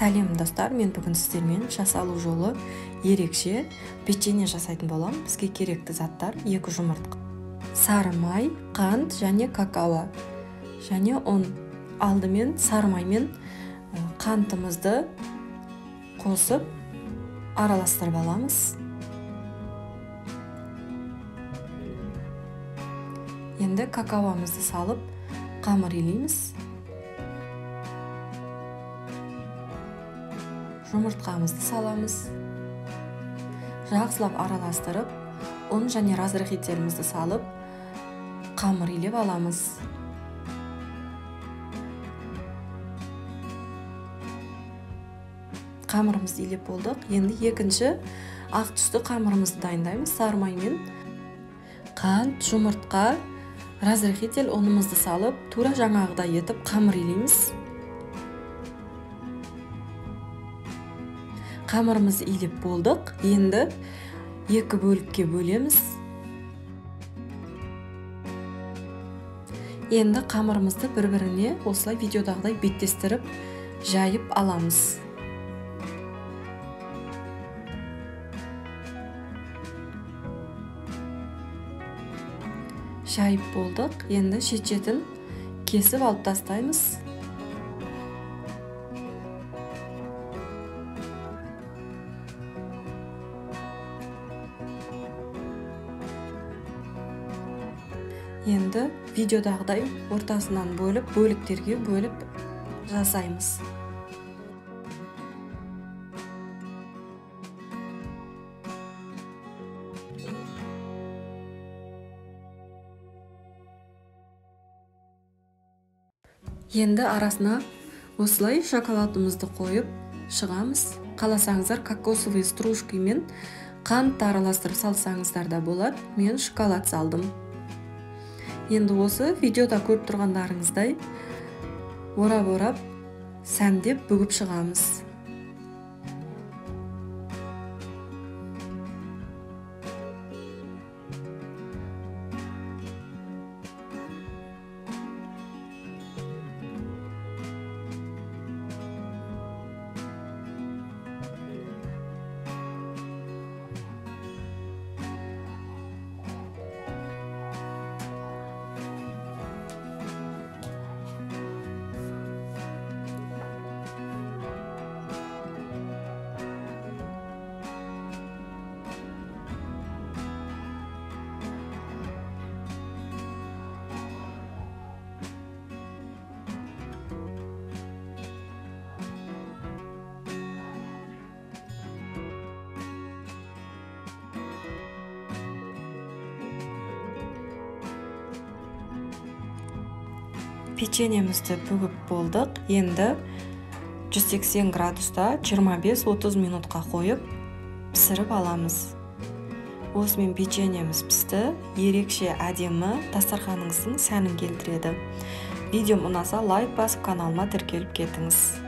Сәлем достар, мен бүгін сіздермен жасалу жолы ерекше печенье жасайтын болам. Бізге керекті заттар: 2 жұмыртқа, сары май, қант және какао. Және алдымен сары май мен қантымызды қосып араластырып аламыз. Енді какаомызды салып қамыр илейміз. Жұмыртқамызды саламыз. Жақсылап араластырып, ұн және разрыхителімізді салып, қамыр илеп аламыз. Қамырымызды илеп болдық. Енді екінші ақ түсті қамырымызды дайындаймыз. Сары май мен қант, жұмыртқа, разрыхитель ұнымызды салып, тура жаңағыдай етіп қамыр илейміз. Қамырымызды илеп болдық. Енді 2 бөлікке бөлеміз. Енді қамырымызды бір-біріне осылай видеодағыдай беттестіріп жайып аламыз. Жайып болдық. Енді шет-шетін кесіп алып тастаймыз. Енді видеодағыдай ортасынан бөліктерге бөліп жасаймыз. Енді арасына осылай шоколадымызды қойып шығамыз. Қаласаңыздар кокосовый стружка мен қант араластырып салсаңыздар да болады. Мен шоколад салдым. Енді осы видеода көріп тұрғандарыңыздай орап-орап сәндеп бүгіп шығамыз. Печеньемізді бүгіп болдық. Енді 180 градуста 25-30 минутқа қойып пісіріп аламыз. Осымен печеньеміз пісті. Ерекше әдемі дастарханыңыздың сәнін келтіреді. Видеом ұнаса лайк басып, каналыма тіркеліп кетіңіз.